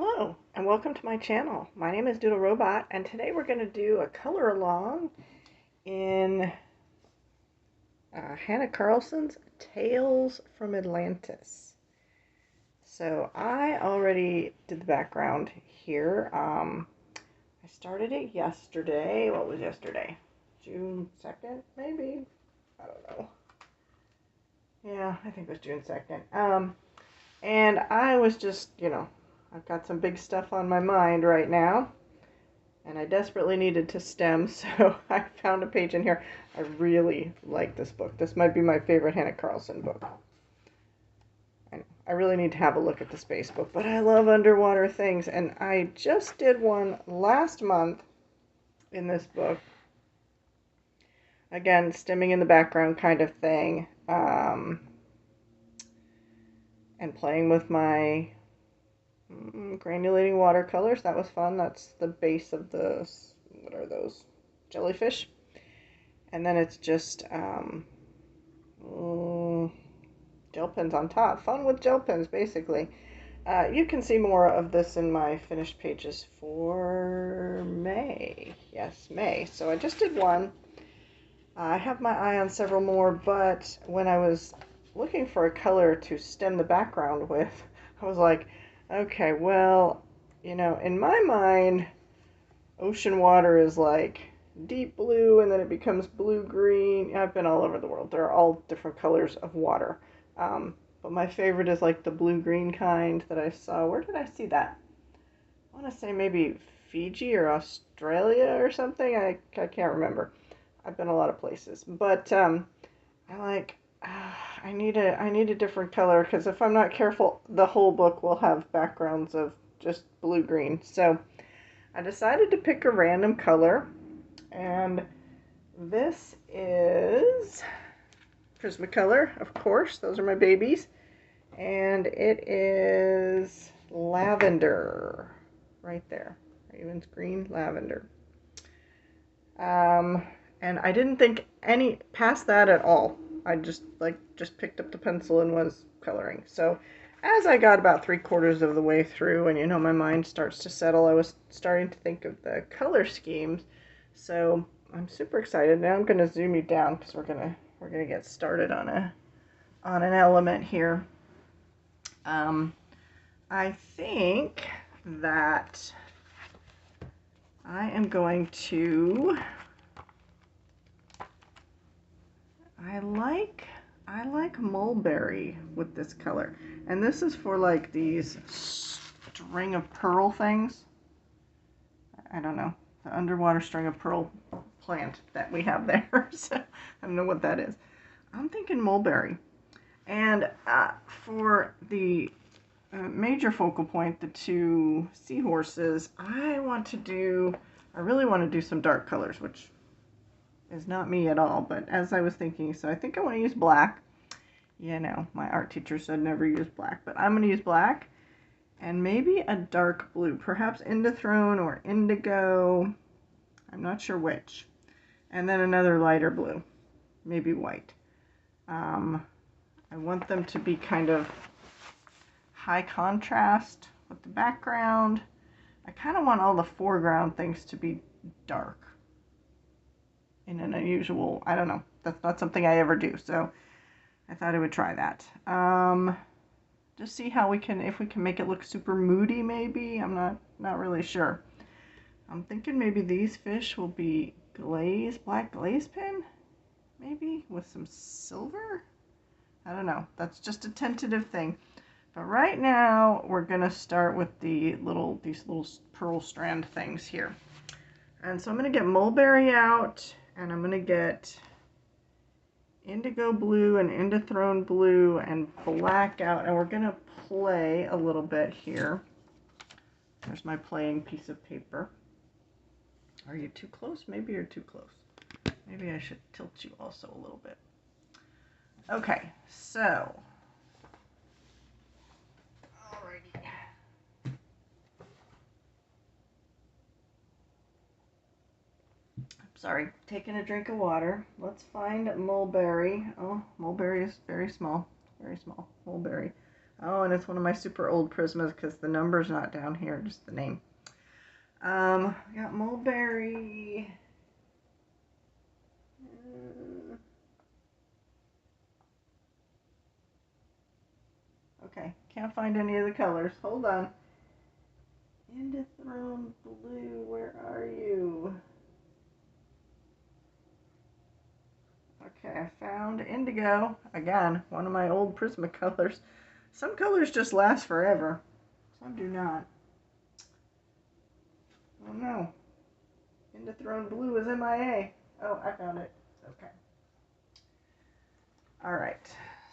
Hello and welcome to my channel. My name is Doodle and today we're going to do a color along in Hanna Karlzon's Tales from Atlantis. So I already did the background here. I started it yesterday. What was yesterday? June 2nd, maybe? I don't know. Yeah, I think it was June 2nd. And I was just, I've got some big stuff on my mind right now, and I desperately needed to stem, so I found a page in here. I really like this book. This might be my favorite Hanna Karlzon book. I really need to have a look at the space book, but I love underwater things, and I just did one last month in this book. Again, stemming in the background kind of thing, and playing with my granulating watercolors. That was fun. That's the base of the, what are those? Jellyfish. And then it's just gel pens on top. Fun with gel pens, basically. You can see more of this in my finished pages for May. Yes, May. So I just did one. I have my eye on several more, but when I was looking for a color to stem the background with, I was like, okay, well, in my mind, ocean water is like deep blue and then it becomes blue-green. I've been all over the world. There are all different colors of water. But my favorite is like the blue-green kind that I saw. Where did I see that? I want to say maybe Fiji or Australia or something. I can't remember. I've been a lot of places. But I need a different color, because if I'm not careful, the whole book will have backgrounds of just blue-green. So I decided to pick a random color, and this is Prismacolor, of course. Those are my babies. And it is lavender right there. Raven's green lavender. And I didn't think any past that at all. I just picked up the pencil and was coloring. So as I got about 3/4 of the way through, and my mind starts to settle, I was starting to think of the color schemes. So I'm super excited. Now I'm going to zoom you down, because we're gonna get started on an element here. I think that I am going to. I like mulberry with this color, and this is for like these string of pearl things. I don't know, the underwater string of pearl plant that we have there. So I don't know what that is. I'm thinking mulberry, and for the major focal point, the two seahorses, I really want to do some dark colors, which is not me at all, but as I was thinking, so I think I want to use black. My art teacher said never use black, but I'm going to use black, and maybe a dark blue, perhaps Indothrone or Indigo. I'm not sure which. And then another lighter blue, maybe white. I want them to be kind of high contrast with the background. I kind of want all the foreground things to be dark in an unusual, I don't know, that's not something I ever do, so I thought I would try that. Just see how if we can make it look super moody, maybe. I'm not really sure. I'm thinking maybe these fish will be black glaze pen, maybe, with some silver? I don't know, that's just a tentative thing. But right now, we're gonna start with these little pearl strand things here. And so I'm gonna get mulberry out, and I'm going to get indigo blue and indothrone blue and black out, and we're going to play a little bit here. There's my playing piece of paper. Are you too close? Maybe you're too close. Maybe I should tilt you also a little bit. Okay, so. Alrighty. Sorry, taking a drink of water. Let's find mulberry. Oh, mulberry is very small. Very small. Mulberry. Oh, and it's one of my super old Prismas because the number's not down here, just the name. We got mulberry. Okay, can't find any of the colors. Hold on. Indithrone blue, where are you? Okay, I found indigo. Again, one of my old Prisma colors. Some colors just last forever. Some do not. Oh no. Indithrone blue is MIA. Oh, I found it. Okay. Alright.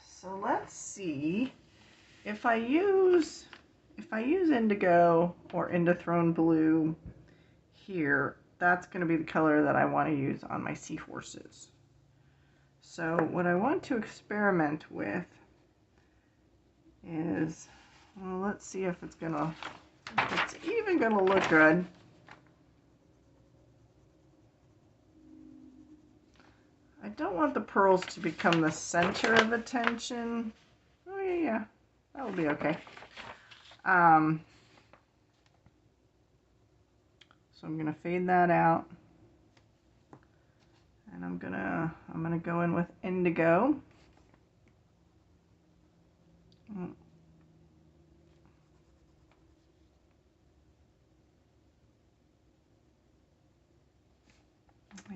So let's see if I use indigo or indithrone blue here, that's going to be the color that I want to use on my seahorses. So what I want to experiment with is, well, let's see if it's even gonna look good. I don't want the pearls to become the center of attention. Oh yeah, that will be okay. So I'm gonna fade that out, and I'm gonna go in with indigo.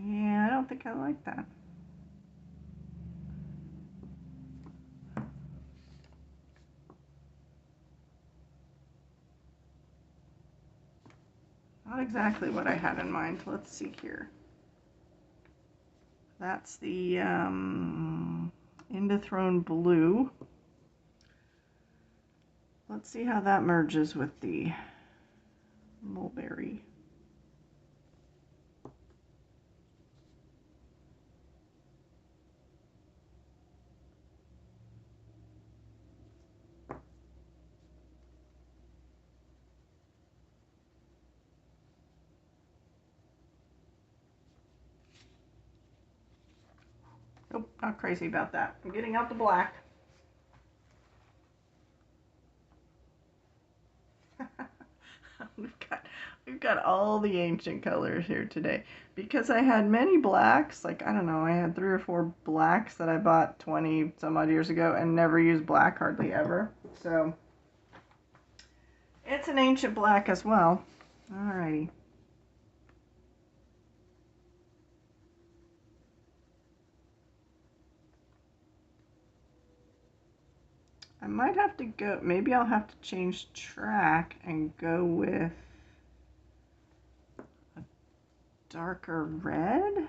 Yeah, I don't think I like that. Not exactly what I had in mind. Let's see here. That's the indithrone blue. Let's see how that merges with the mulberry. Nope, not crazy about that. I'm getting out the black. We've got all the ancient colors here today. Because I had many blacks, like, I don't know, I had 3 or 4 blacks that I bought 20 some odd years ago and never used black hardly ever. So, it's an ancient black as well. Alrighty. I might have to go, maybe I'll have to change track and go with a darker red.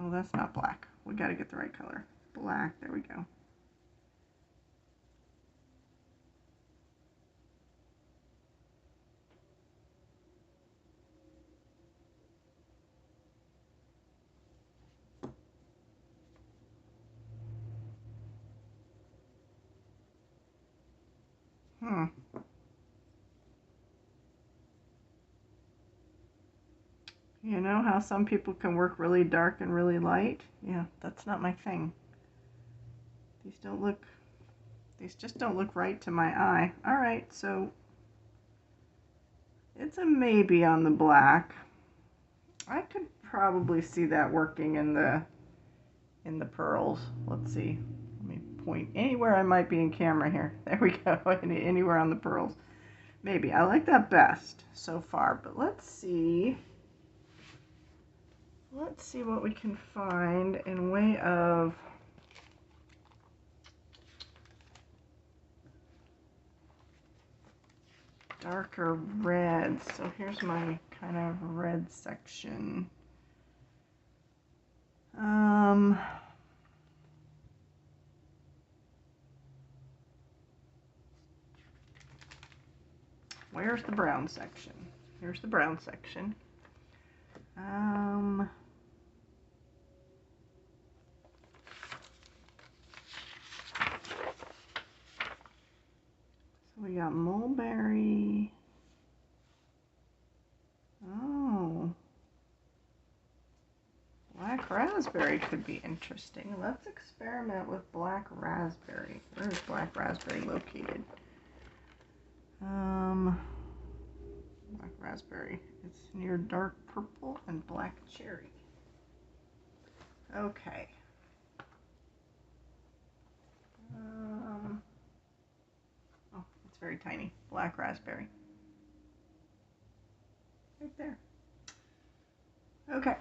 Oh, that's not black. We got to get the right color. Black, there we go. You know how some people can work really dark and really light? Yeah, that's not my thing. These just don't look right to my eye. Alright, so it's a maybe on the black. I could probably see that working in the pearls. Let's see. Let me point anywhere I might be in camera here. There we go. Anywhere on the pearls. Maybe. I like that best so far, but let's see. Let's see what we can find in way of darker reds. So here's my kind of red section. Where's the brown section? Here's the brown section. So we got mulberry. Oh. Black raspberry. raspberry could be interesting. Let's experiment with black raspberry. Where is black raspberry located? Black raspberry. It's near dark purple and black cherry. Okay. Oh, it's very tiny. Black raspberry. Right there. Okay.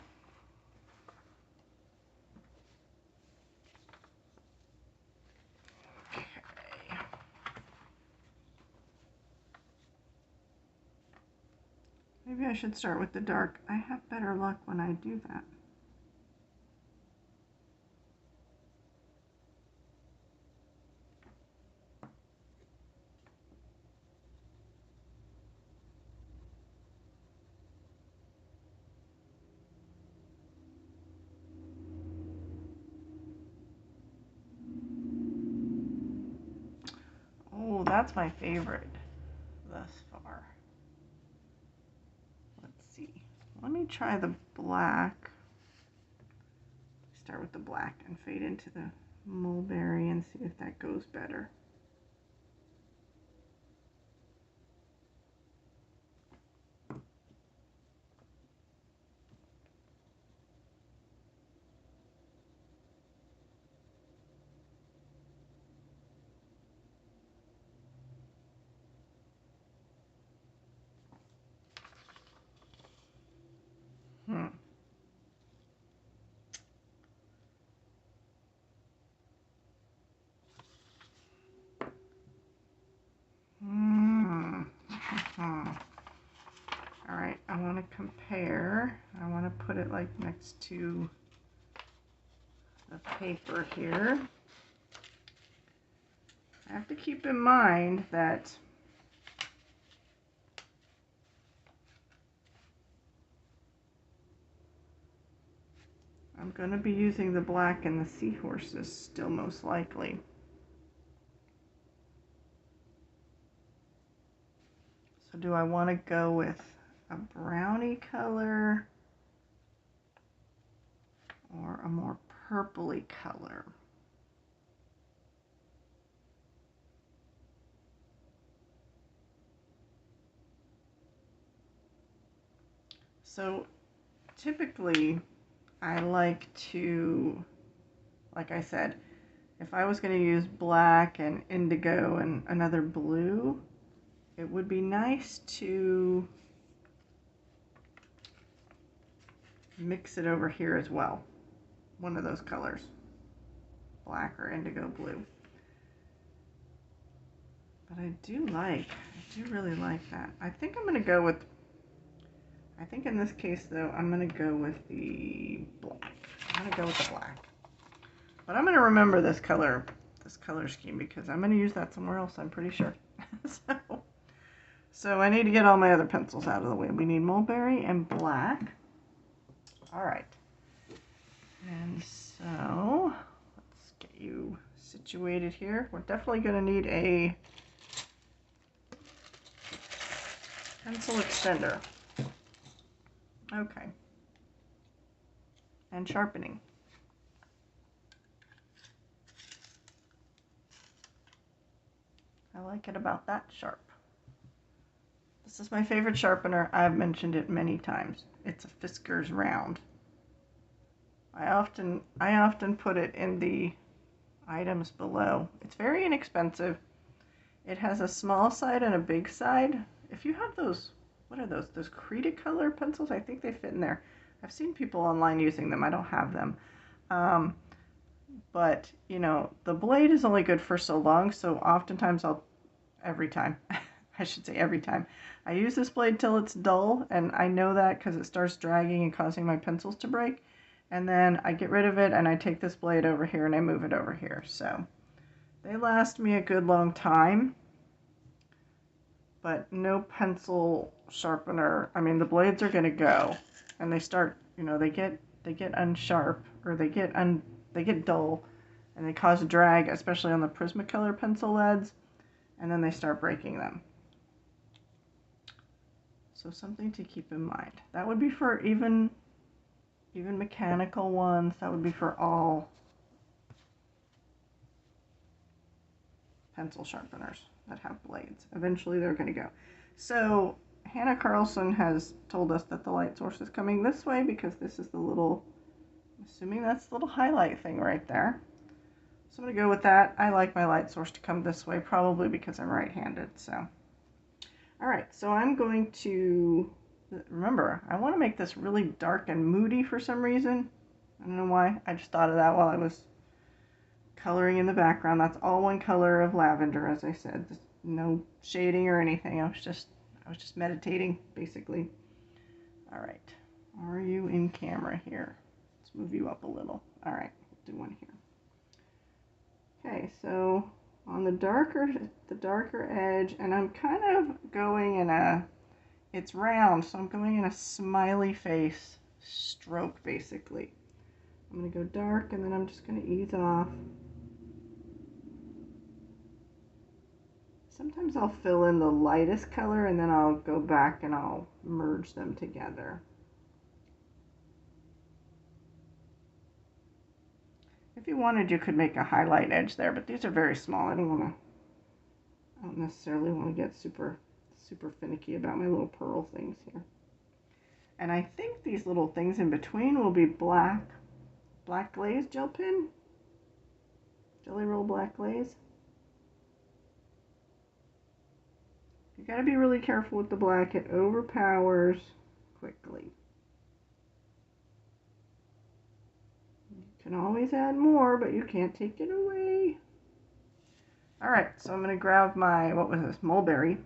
Maybe I should start with the dark. I have better luck when I do that. Oh, that's my favorite thus far. Let's see. Let me try the black. Start with the black and fade into the mulberry and see if that goes better. All right, I want to compare. I want to put it like next to the paper here. I have to keep in mind that I'm going to be using the black and the seahorses still most likely. So do I want to go with a browny color or a more purpley color? So typically I like to, like I said, if I was going to use black and indigo and another blue, it would be nice to mix it over here as well. One of those colors, black or indigo blue. But I do really like that. I think I'm going to go with, I think in this case though, I'm going to go with the black. I'm going to go with the black. But I'm going to remember this color scheme because I'm going to use that somewhere else, I'm pretty sure. So I need to get all my other pencils out of the way. We need mulberry and black. All right. And so let's get you situated here. We're definitely going to need a pencil extender. Okay. And sharpening. I like it about that sharp. This is my favorite sharpener. I've mentioned it many times. It's a Fiskars Round. I often put it in the items below. It's very inexpensive. It has a small side and a big side. If you have those, what are those? Those Cretacolor pencils? I think they fit in there. I've seen people online using them. I don't have them. But, you know, the blade is only good for so long, so oftentimes every time, I use this blade till it's dull, and I know that because it starts dragging and causing my pencils to break. And then I get rid of it, and I take this blade over here, and I move it over here. So they last me a good long time, but no pencil sharpener. I mean, the blades are going to go, and they start, you know, they get unsharp, or they get dull, and they cause drag, especially on the Prismacolor pencil leads, and then they start breaking them. So something to keep in mind. That would be for even even mechanical ones. That would be for all pencil sharpeners that have blades. Eventually they're going to go. So Hanna Karlzon has told us that the light source is coming this way because this is the little, I'm assuming that's the little highlight thing right there. So I'm going to go with that. I like my light source to come this way, probably because I'm right-handed. So, all right, so I'm going to, remember, I want to make this really dark and moody for some reason. I don't know why. I just thought of that while I was coloring in the background. That's all one color of lavender, as I said. There's no shading or anything. I was just meditating, basically. All right. Are you in camera here? Let's move you up a little. All right, do one here. Okay, so on the darker edge, and I'm kind of going in a, it's round, so I'm going in a smiley face stroke, basically. I'm going to go dark, and then I'm just going to ease off. Sometimes I'll fill in the lightest color, and then I'll go back and I'll merge them together. If you wanted, you could make a highlight edge there, but these are very small. I don't necessarily want to get super finicky about my little pearl things here. And I think these little things in between will be black glaze gel pen, Jelly Roll black glaze. You got to be really careful with the black. It overpowers quickly. You can always add more, but you can't take it away. All right, so I'm going to grab my, what was this, mulberry.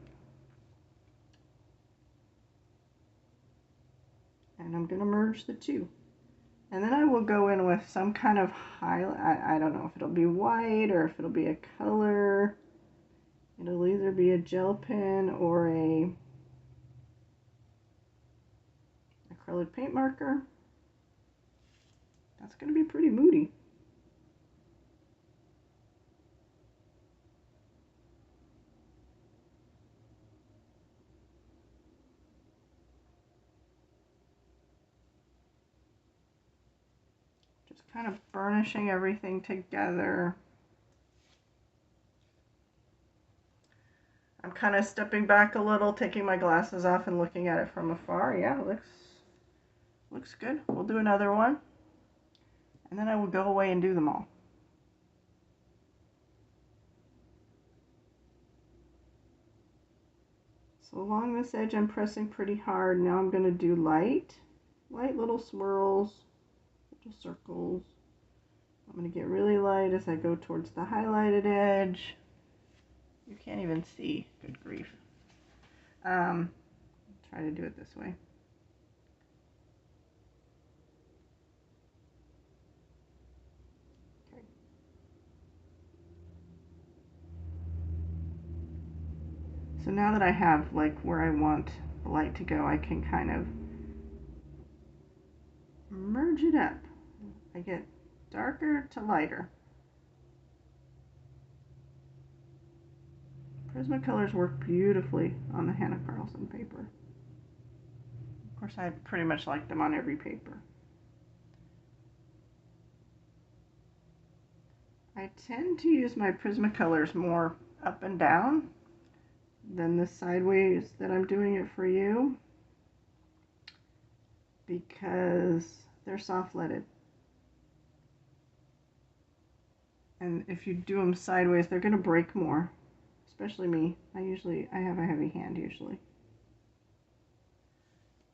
And I'm going to merge the two. And then I will go in with some kind of highlight. I don't know if it'll be white or if it'll be a color. It'll either be a gel pen or a acrylic paint marker. That's going to be pretty moody. Just kind of burnishing everything together. I'm kind of stepping back a little, taking my glasses off and looking at it from afar. Yeah, it looks good. We'll do another one. And then I will go away and do them all. So along this edge, I'm pressing pretty hard. Now I'm going to do light little swirls, little circles. I'm going to get really light as I go towards the highlighted edge. You can't even see. Good grief. Try to do it this way. Okay. So now that I have like where I want the light to go, I can kind of merge it up. I get darker to lighter. Prismacolors work beautifully on the Hanna Karlzon paper. Of course, I pretty much like them on every paper. I tend to use my Prismacolors more up and down than the sideways that I'm doing it for you, because they're soft-leaded. And if you do them sideways, they're going to break more. Especially me. I have a heavy hand usually.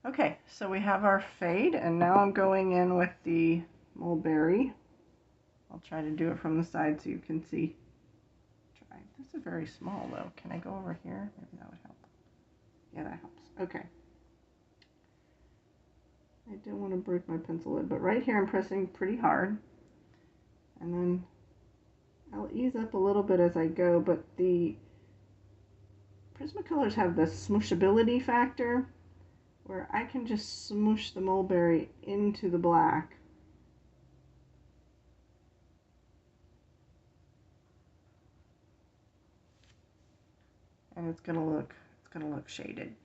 Okay, so we have our fade, and now I'm going in with the mulberry. I'll try to do it from the side so you can see. This is very small though. Can I go over here? Maybe that would help. Yeah, that helps. Okay. I don't want to break my pencil lid, but right here I'm pressing pretty hard. And then I'll ease up a little bit as I go, but the Prismacolors have the smooshability factor where I can just smoosh the mulberry into the black. And it's gonna look shaded.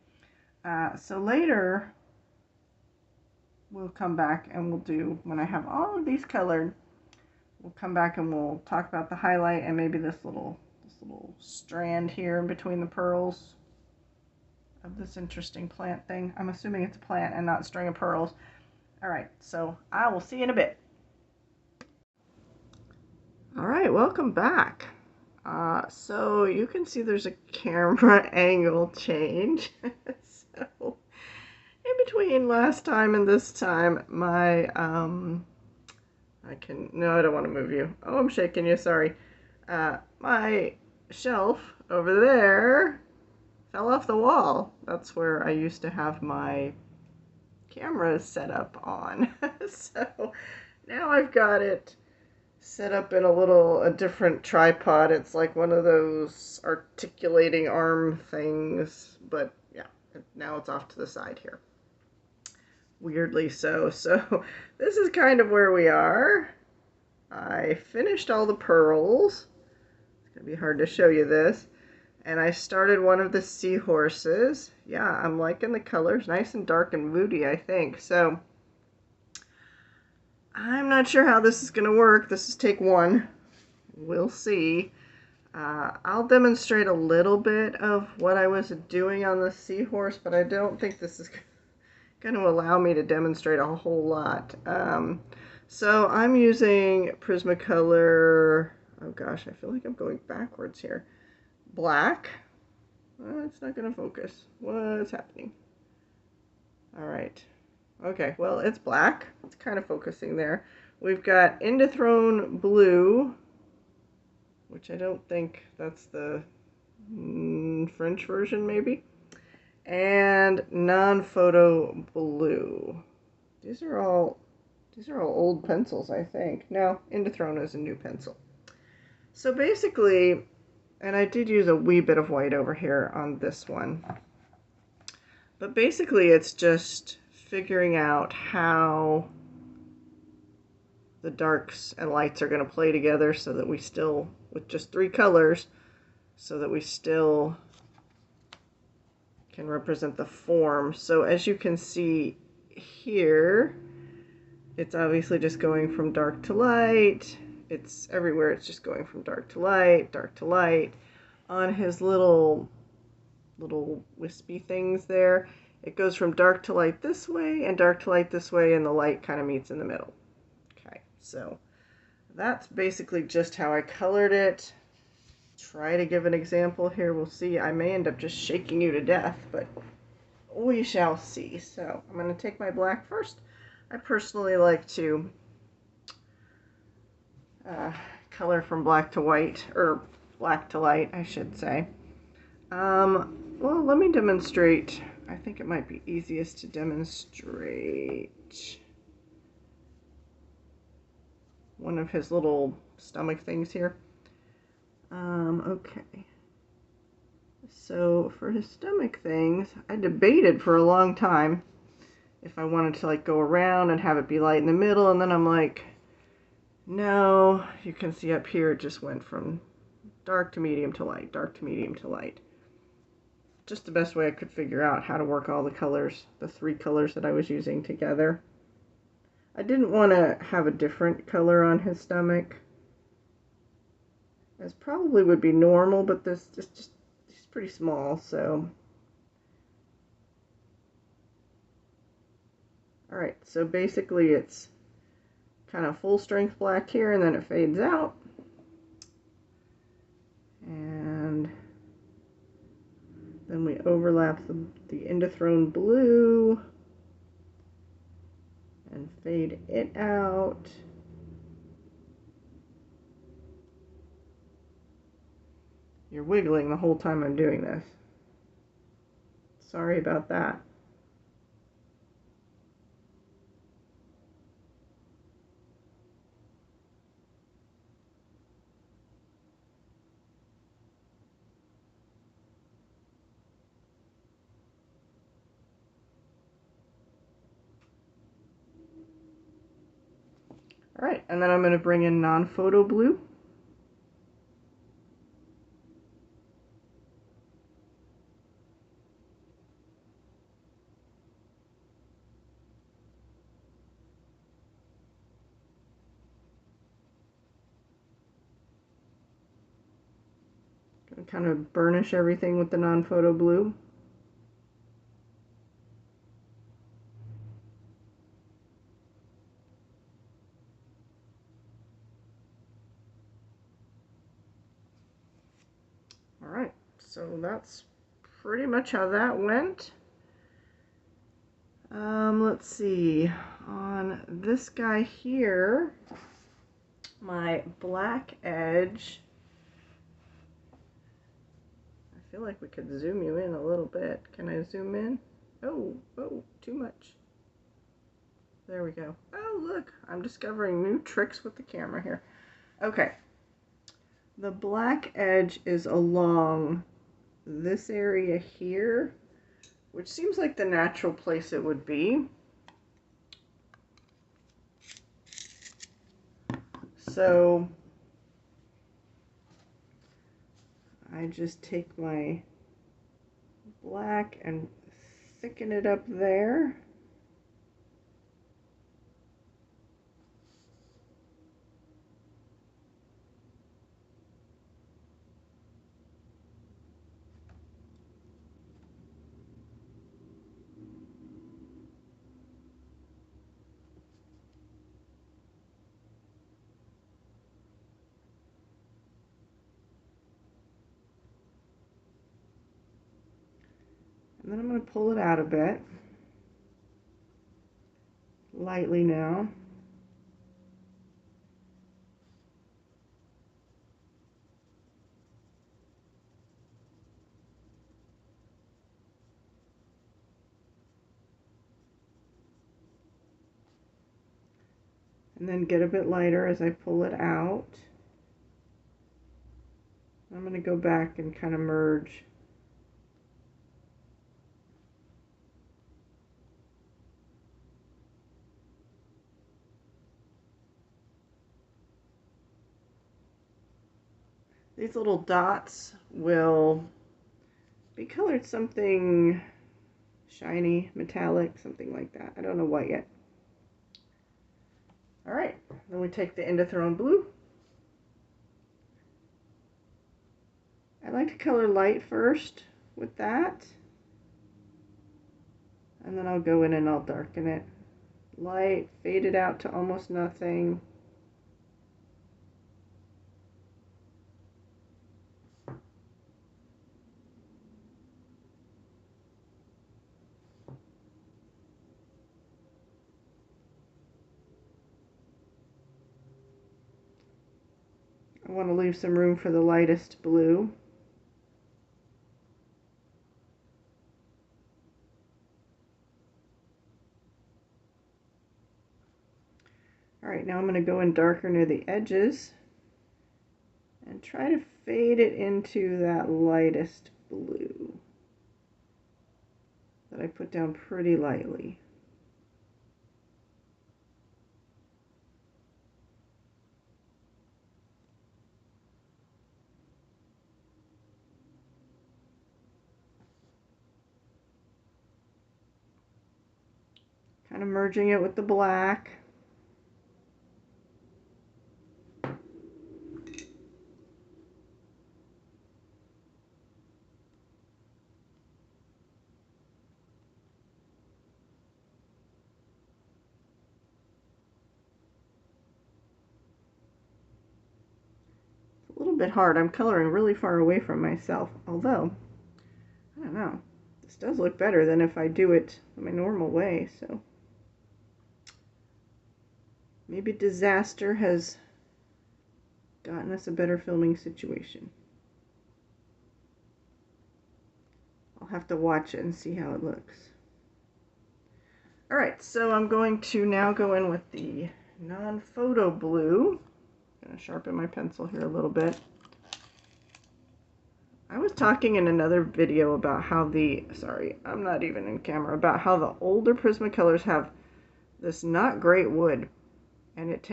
So later we'll come back and we'll do, when I have all of these colored, we'll come back and we'll talk about the highlight and maybe this little strand here in between the pearls of this interesting plant thing. I'm assuming it's a plant and not a string of pearls. All right, so I will see you in a bit. All right, welcome back. So you can see there's a camera angle change. So in between last time and this time, my no, I don't want to move you. Oh, I'm shaking you, sorry. My shelf over there fell off the wall. That's where I used to have my camera set up on. So now I've got it set up in a different tripod. It's like one of those articulating arm things, but yeah, now it's off to the side here. Weirdly so. So this is kind of where we are. I finished all the pearls. It's gonna be hard to show you this. And I started one of the seahorses. Yeah, I'm liking the colors. Nice and dark and moody, I think. So I'm not sure how this is going to work. This is take one. We'll see. I'll demonstrate a little bit of what I was doing on the seahorse, but I don't think this is going to allow me to demonstrate a whole lot. So I'm using Prismacolor. Oh gosh, I feel like I'm going backwards here. Black. It's not going to focus. What's happening? All right. Okay, well, it's black. It's kind of focusing there. We've got Indothrone Blue, which I don't think that's the French version, maybe. And Non-Photo Blue. These are all old pencils, I think. No, Indothrone is a new pencil. So basically, and I did use a wee bit of white over here on this one. But basically, it's just figuring out how the darks and lights are going to play together so that we still, with just 3 colors, so that we still can represent the form. So as you can see here, it's obviously just going from dark to light. It's everywhere. It's just going from dark to light, dark to light. On his little wispy things there, it goes from dark to light this way and dark to light this way, and the light kind of meets in the middle. Okay, so that's basically just how I colored it. Try to give an example here. We'll see. I may end up just shaking you to death, but we shall see. So I'm going to take my black first. I personally like to color from black to white, or black to light, I should say. Well, let me demonstrate. I think it might be easiest to demonstrate one of his little stomach things here. Okay. So for his stomach things, I debated for a long time if I wanted to like go around and have it be light in the middle, and then I'm like, no, you can see up here it just went from dark to medium to light, dark to medium to light. Just the best way I could figure out how to work all the colors, the 3 colors that I was using together. I didn't want to have a different color on his stomach, as probably would be normal, but this just he's pretty small, so. Alright, so basically it's kind of full strength black here, and then it fades out. And then we overlap the Indothrone Blue and fade it out. You're wiggling the whole time I'm doing this. Sorry about that. Alright, and then I'm going to bring in Non-Photo Blue. And kind of burnish everything with the non-photo blue. All right, so that's pretty much how that went. Let's see, on this guy here, my black edge, I feel like we could zoom you in a little bit. Can I zoom in? Oh, too much. There we go. Oh, look, I'm discovering new tricks with the camera here. Okay, the black edge is along this area here, which seems like the natural place it would be. So I just take my black and thicken it up there. And then I'm going to pull it out a bit, lightly now. And then get a bit lighter as I pull it out. I'm going to go back and kind of merge. These little dots will be colored something shiny, metallic, something like that. I don't know what yet. All right, then we take the Endothrone blue. I like to color light first with that, and then I'll go in and I'll darken it. Light, fade it out to almost nothing. I want to leave some room for the lightest blue. All right, now I'm going to go in darker near the edges and try to fade it into that lightest blue that I put down pretty lightly. Kind of merging it with the black. A little bit hard. I'm coloring really far away from myself, although, I don't know, this does look better than if I do it my normal way, so maybe disaster has gotten us a better filming situation. I'll have to watch it and see how it looks. Alright, so I'm going to now go in with the non-photo blue. I'm going to sharpen my pencil here a little bit. I was talking in another video about how sorry, I'm not even in camera, about how the older Prismacolors have this not great wood, and it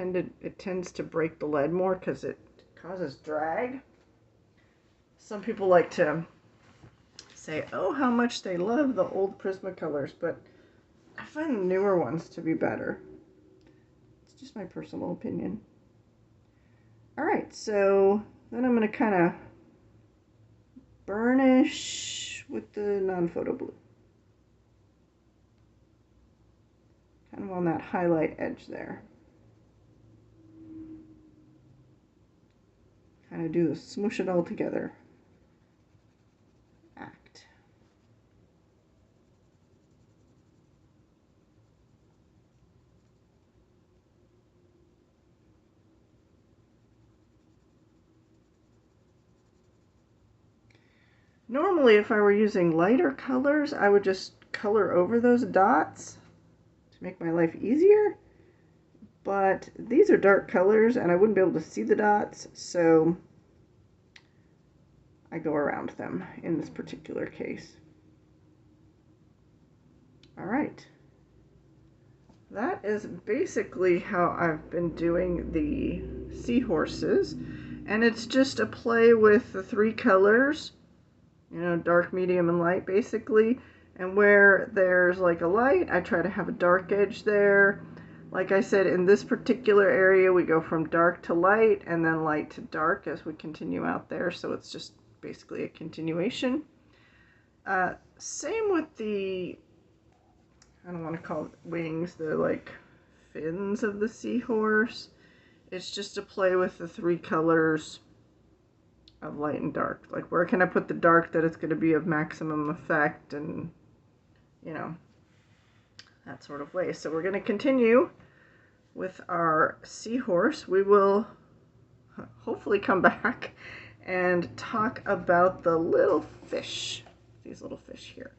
tends to break the lead more because it causes drag. Some people like to say, oh, how much they love the old Prismacolors, but I find the newer ones to be better. It's just my personal opinion. Alright, so then I'm going to kind of burnish with the non-photo blue. Kind of on that highlight edge there. Kind of do the smoosh it all together act. Normally, if I were using lighter colors, I would just color over those dots to make my life easier. But these are dark colors and I wouldn't be able to see the dots, so I go around them in this particular case. All right. That is basically how I've been doing the seahorses. And it's just a play with the three colors, you know, dark, medium, and light basically. And where there's like a light, I try to have a dark edge there. Like I said, in this particular area, we go from dark to light and then light to dark as we continue out there. So it's just basically a continuation. Same with the, I don't want to call it wings, the like fins of the seahorse. It's just to play with the three colors of light and dark. Like, where can I put the dark that it's going to be of maximum effect, and, you know, that sort of way. So we're going to continue with our seahorse. We will hopefully come back and talk about the little fish, these little fish here,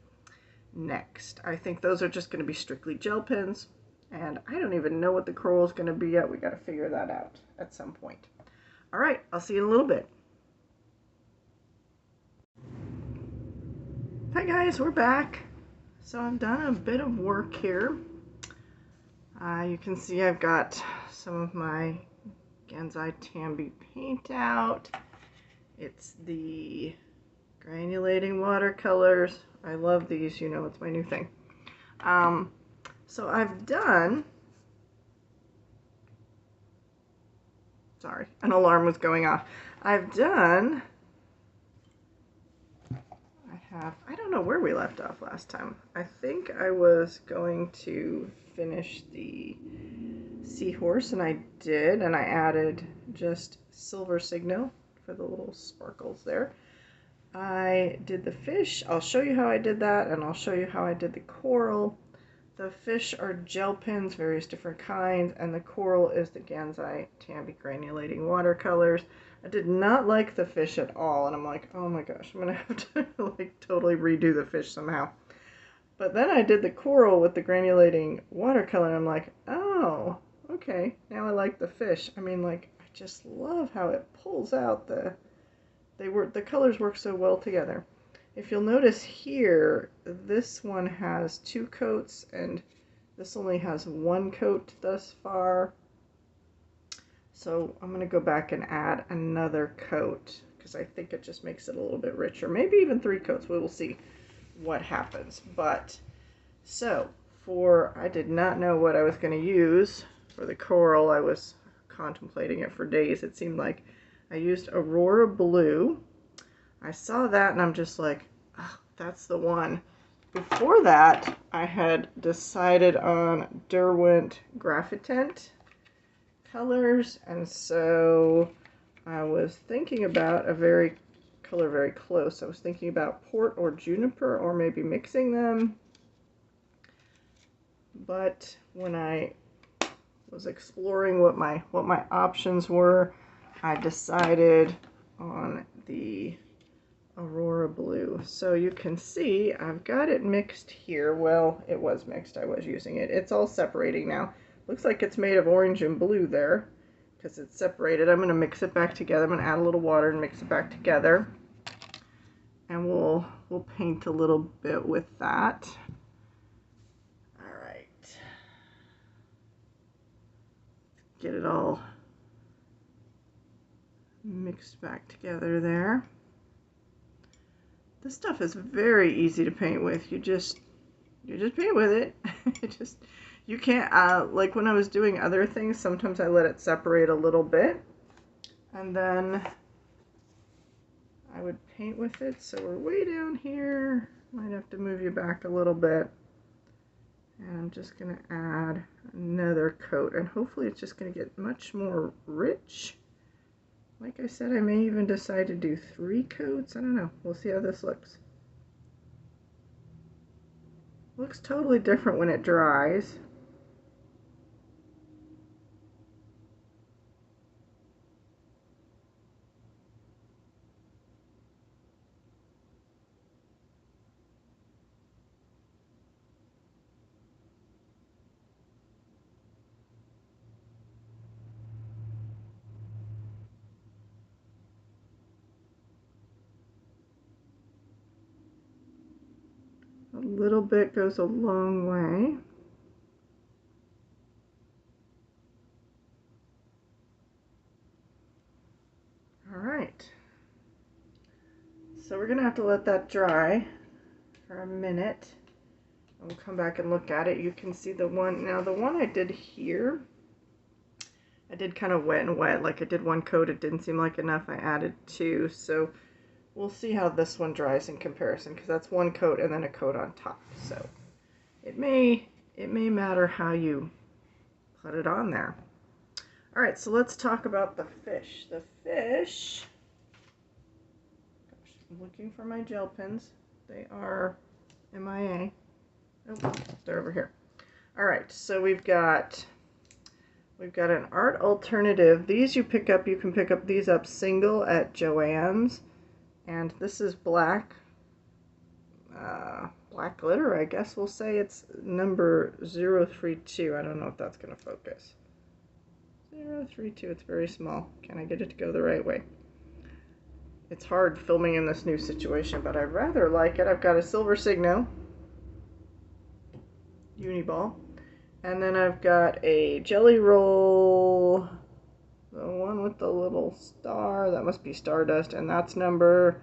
next. I think those are just going to be strictly gel pens, and I don't even know what the coral is going to be yet. We got to figure that out at some point. All right, I'll see you in a little bit. Hi guys, we're back. So I've done a bit of work here. You can see I've got some of my Gansai Tambi paint out. It's the granulating watercolors. I love these, you know, it's my new thing. So I've done, sorry, an alarm was going off. I don't know where we left off last time. I think I was going to finish the seahorse, and I did, and I added just silver signal for the little sparkles there. I did the fish. I'll show you how I did that, and I'll show you how I did the coral. The fish are gel pens, various different kinds, and the coral is the Gansai Tambi granulating watercolors. I did not like the fish at all, and I'm like, oh my gosh, I'm gonna have to like totally redo the fish somehow. But then I did the coral with the granulating watercolor, and I'm like, oh, okay, now I like the fish. I mean, like, I just love how it pulls out the colors work so well together. If you'll notice here, this one has 2 coats, and this only has 1 coat thus far. So I'm going to go back and add another coat, because I think it just makes it a little bit richer. Maybe even 3 coats. We will see what happens. But, so, I did not know what I was going to use for the coral. I was contemplating it for days. It seemed like I used Aurora Blue. I saw that and I'm just like, oh, that's the one. Before that, I had decided on Derwent Graphitent colors, and so I was thinking about a color very close. I was thinking about Port or Juniper, or maybe mixing them. But when I was exploring what my options were, I decided on the Aurora Blue. So you can see I've got it mixed here. Well, it was mixed. I was using it. It's all separating now. Looks like it's made of orange and blue there because it's separated. I'm going to mix it back together. I'm going to add a little water and mix it back together. And we'll paint a little bit with that. All right. Get it all mixed back together there. This stuff is very easy to paint with. You just paint with it. You can't, like when I was doing other things, sometimes I let it separate a little bit, and then I would paint with it. So we're way down here. Might have to move you back a little bit. And I'm just going to add another coat. And hopefully it's just going to get much more rich. Like I said, I may even decide to do 3 coats. I don't know. We'll see how this looks. Looks totally different when it dries. A little bit goes a long way. All right. So we're going to have to let that dry for a minute. And we'll come back and look at it. You can see the one, now the one I did here, I did kind of wet and wet. Like I did 1 coat, it didn't seem like enough. I added 2. So we'll see how this one dries in comparison, because that's 1 coat and then a coat on top. So it may matter how you put it on there. All right, so let's talk about the fish. The fish, gosh, I'm looking for my gel pens. They are MIA. Oh, they're over here. All right, so we've got an art alternative. These you can pick up these up single at Joann's. And this is black glitter, I guess we'll say. It's number 032. I don't know if that's going to focus. 032, it's very small. Can I get it to go the right way? It's hard filming in this new situation, but I rather like it. I've got a silver Signo Uniball. And then I've got a Jelly Roll, the one with the little star. That must be Stardust, and that's number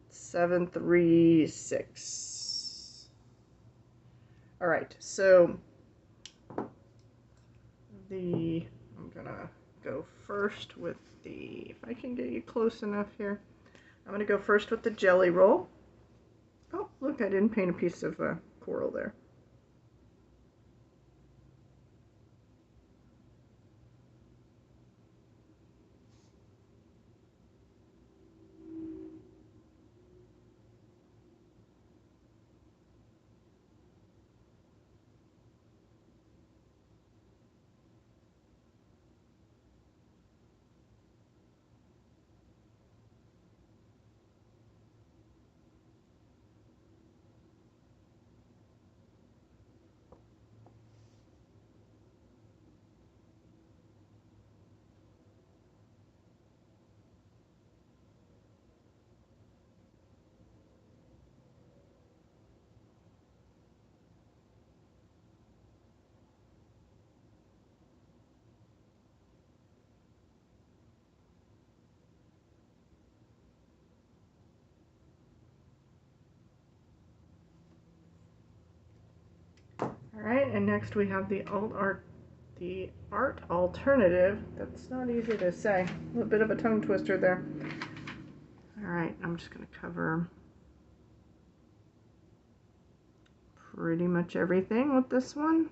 736. All right, so I'm gonna go first with if I can get you close enough here, I'm gonna go first with the Jelly Roll. Oh, look, I didn't paint a piece of coral there. All right, and next we have the art alternative. That's not easy to say. A little bit of a tongue twister there. All right, I'm just going to cover pretty much everything with this one.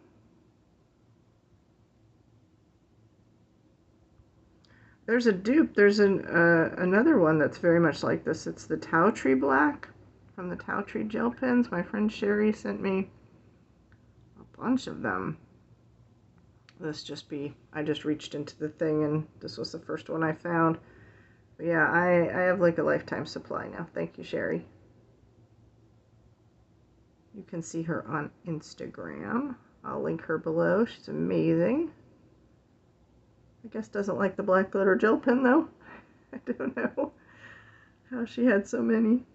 There's a dupe. There's another one that's very much like this. It's the Tau Tree Black from the Tau Tree gel pens. My friend Sherry sent me a bunch of them. I just reached into the thing and this was the first one I found. But yeah, I have like a lifetime supply now. Thank you, Sherry. You can see her on Instagram. I'll link her below. She's amazing. I guess doesn't like the black glitter gel pen though. I don't know how she had so many.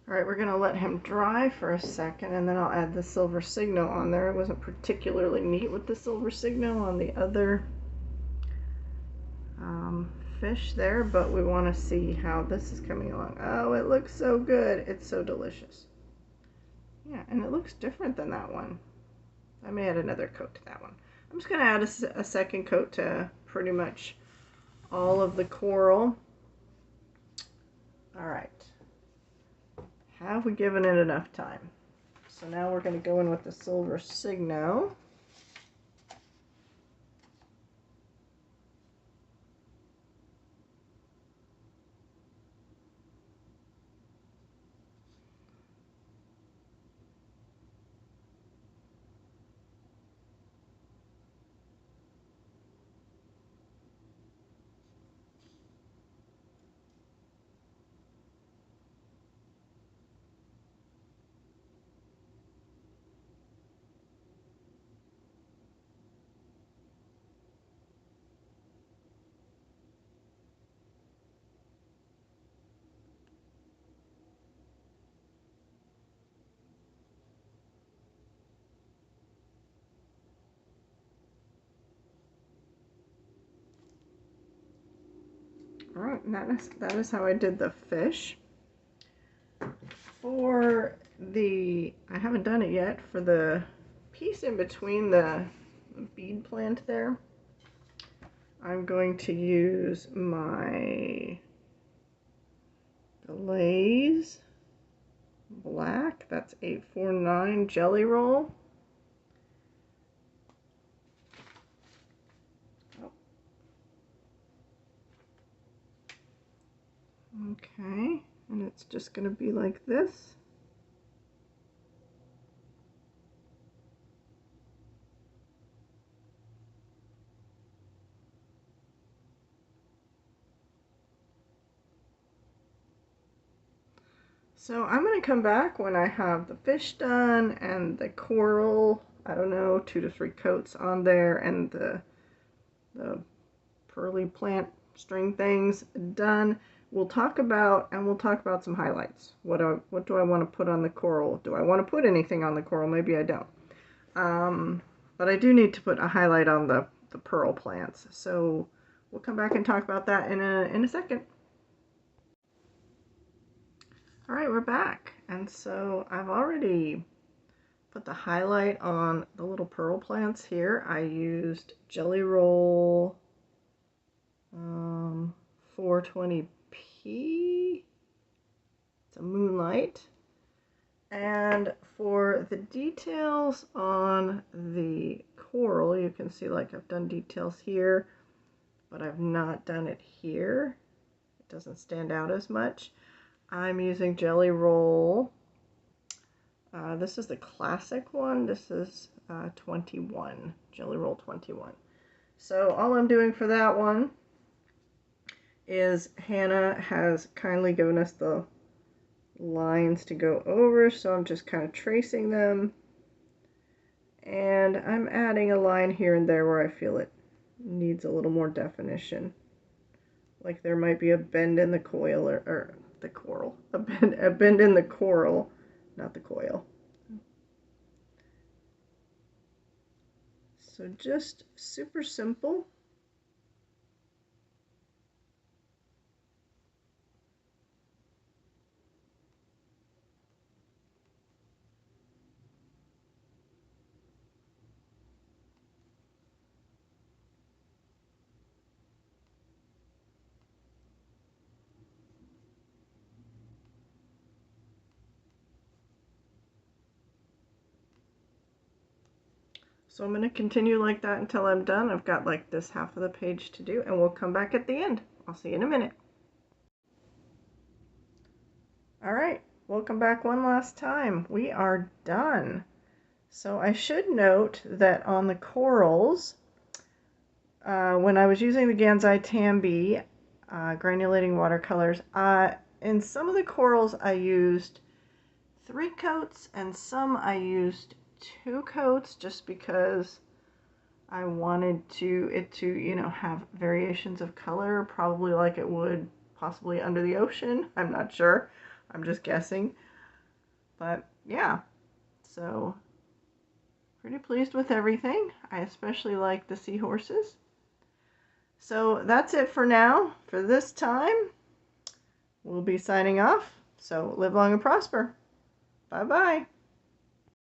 All right, we're gonna let him dry for a second and then I'll add the silver signal on there. I wasn't particularly neat with the silver signal on the other fish there, but we want to see how this is coming along. Oh, it looks so good. It's so delicious. Yeah, and it looks different than that one. I may add another coat to that one. I'm just going to add a second coat to pretty much all of the coral. All right. Have we given it enough time? So now we're going to go in with the silver signal. All right, and that is how I did the fish. For the, I haven't done it yet, for the piece in between the bead plant there, I'm going to use my Glaze Black, that's 849 Jelly Roll. Okay, and it's just going to be like this. So I'm going to come back when I have the fish done and the coral, I don't know, 2 to 3 coats on there, and the pearly plant string things done. We'll talk about some highlights. What do I want to put on the coral? Do I want to put anything on the coral? Maybe I don't. But I do need to put a highlight on the pearl plants. So we'll come back and talk about that in a second. All right, we're back. And so I've already put the highlight on the little pearl plants here. I used Jelly Roll 420p. It's a Moonlight. And for the details on the coral, you can see like I've done details here, but I've not done it here. It doesn't stand out as much. I'm using Jelly Roll. This is the classic one. This is 21, Jelly Roll 21. So all I'm doing for that one is Hanna has kindly given us the lines to go over, so I'm just kind of tracing them, and I'm adding a line here and there where I feel it needs a little more definition, like there might be a bend in the coil, or the coral, a bend in the coral, not the coil. So just super simple. So I'm going to continue like that until I'm done. I've got like this half of the page to do, and we'll come back at the end. I'll see you in a minute. All right, welcome back one last time. We are done. So I should note that on the corals, when I was using the Gansai Tambi granulating watercolors, in some of the corals I used 3 coats, and some I used 2 coats, just because I wanted it to, you know, have variations of color, probably like it would possibly under the ocean. I'm not sure. I'm just guessing. But yeah, so pretty pleased with everything. I especially like the seahorses. So that's it for now. For this time, we'll be signing off. So live long and prosper. Bye-bye.